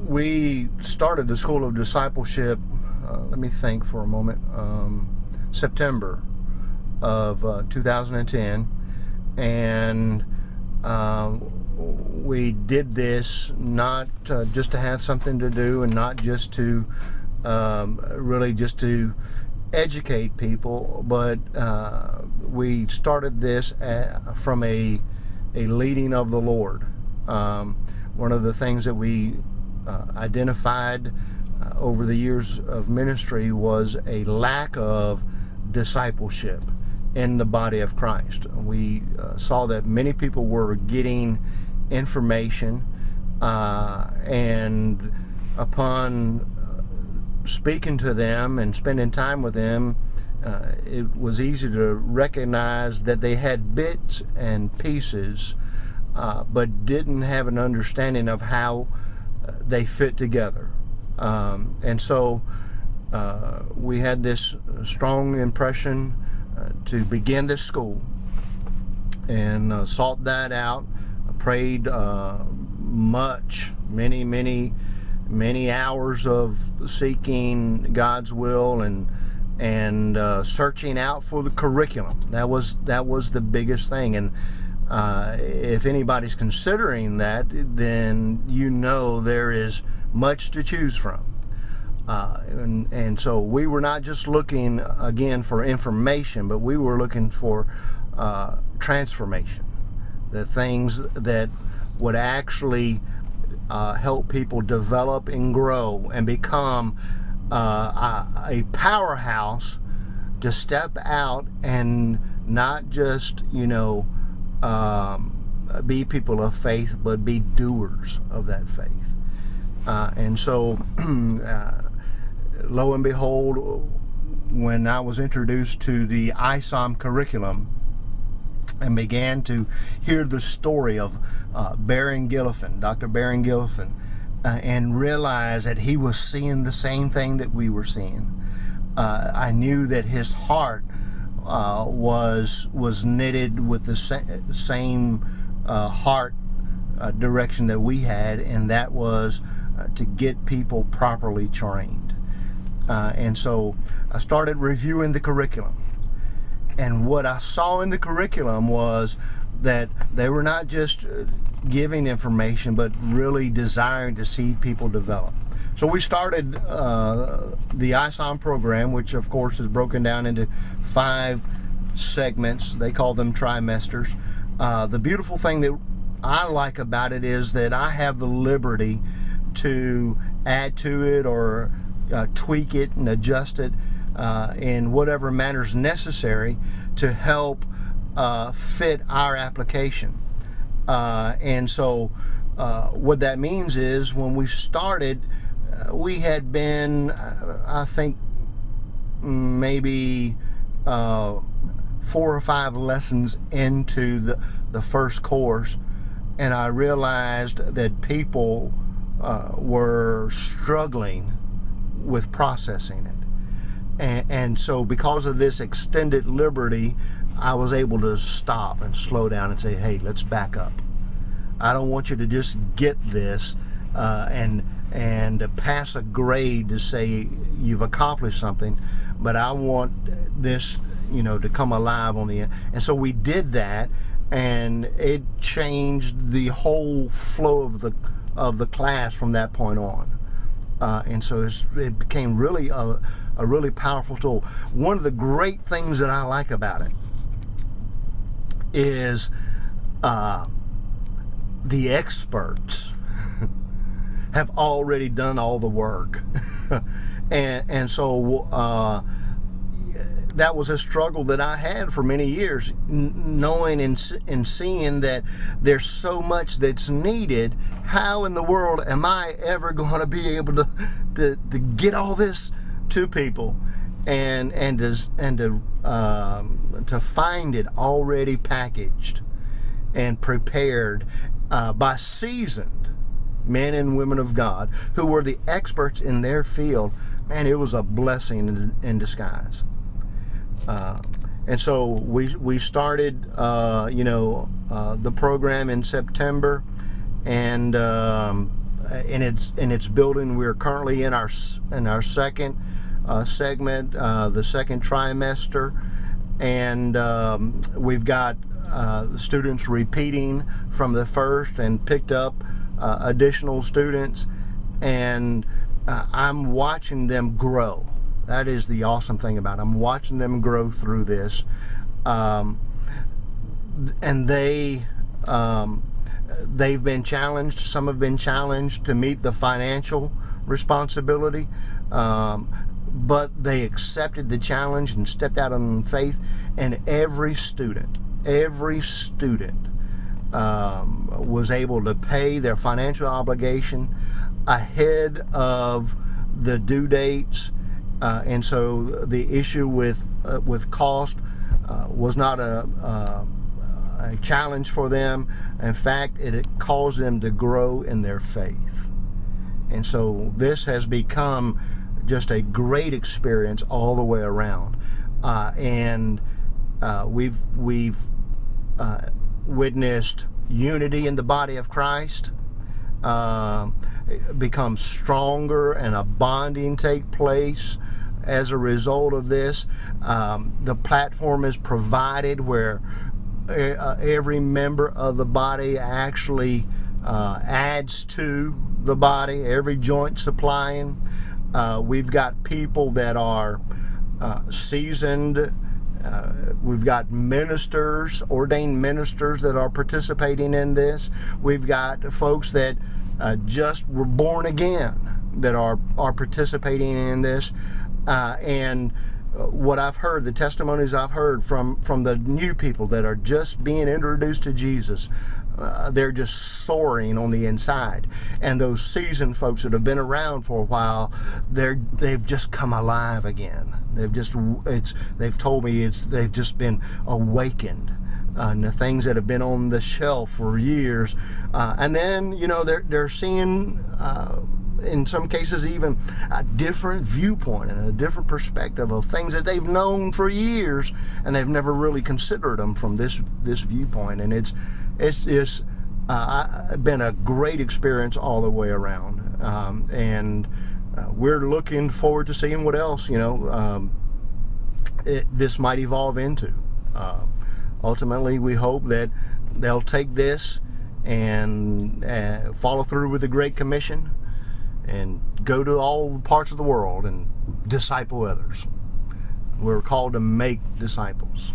we started the School of Discipleship, let me think for a moment, September of 2010, and we did this not just to have something to do, and not just to really just to educate people, but we started this from a leading of the Lord. One of the things that we identified over the years of ministry was a lack of discipleship in the body of Christ. We saw that many people were getting information, and upon speaking to them and spending time with them, it was easy to recognize that they had bits and pieces, but didn't have an understanding of how they fit together. And so we had this strong impression to begin this school, and sought that out, prayed many hours of seeking God's will and searching out for the curriculum. That was the biggest thing. And if anybody's considering that, then you know there is much to choose from. And so we were not just looking again for information, but we were looking for transformation, the things that would actually help people develop and grow and become a powerhouse to step out and not just, be people of faith, but be doers of that faith. And so, lo and behold, when I was introduced to the ISOM curriculum and began to hear the story of Baron Gilliffin, Dr. Baron Gilliffin, and realize that he was seeing the same thing that we were seeing, I knew that his heart was knitted with the same heart direction that we had, and that was to get people properly trained. And so I started reviewing the curriculum. And what I saw in the curriculum was that they were not just giving information, but really desiring to see people develop. So we started the ISOM program, which of course is broken down into 5 segments. They call them trimesters. The beautiful thing that I like about it is that I have the liberty to add to it or tweak it and adjust it in whatever manner is necessary to help fit our application. And so what that means is when we started, we had been, I think, maybe 4 or 5 lessons into the first course, and I realized that people were struggling with processing it. And so because of this extended liberty, I was able to stop and slow down and say, hey, let's back up. I don't want you to just get this and pass a grade to say you've accomplished something, but I want this, to come alive on the end. And so we did that, and it changed the whole flow of the class from that point on. And so it became really a really powerful tool. One of the great things that I like about it is the experts have already done all the work. and so that was a struggle that I had for many years, knowing and seeing that there's so much that's needed. How in the world am I ever going to be able to get all this to people, and to find it already packaged and prepared by seasoned men and women of God who were the experts in their field? Man, it was a blessing in disguise. And so we started, the program in September, and in its building. We're currently in our second segment, the second trimester, and we've got students repeating from the first and picked up additional students, and I'm watching them grow. That is the awesome thing about it. I'm watching them grow through this, and they've been challenged. Some have been challenged to meet the financial responsibility, but they accepted the challenge and stepped out on faith. And every student was able to pay their financial obligation ahead of the due dates, and so the issue with cost was not a challenge for them. In fact, it caused them to grow in their faith. And so this has become just a great experience all the way around, and we've witnessed unity in the body of Christ become stronger, and a bonding take place as a result of this. The platform is provided where every member of the body actually adds to the body, every joint supplying. We've got people that are seasoned. We've got ministers, ordained ministers, that are participating in this. We've got folks that just were born again that are participating in this. And what I've heard, the testimonies I've heard from the new people that are just being introduced to Jesus, they're just soaring on the inside. And those seasoned folks that have been around for a while, they've just come alive again. They've told me they've just been awakened. The things that have been on the shelf for years, and then they're seeing, in some cases, even a different viewpoint and a different perspective of things that they've known for years, and they've never really considered them from this viewpoint. And it's been a great experience all the way around, and we're looking forward to seeing what else this might evolve into. Ultimately, we hope that they'll take this and follow through with the Great Commission and go to all parts of the world and disciple others. We're called to make disciples.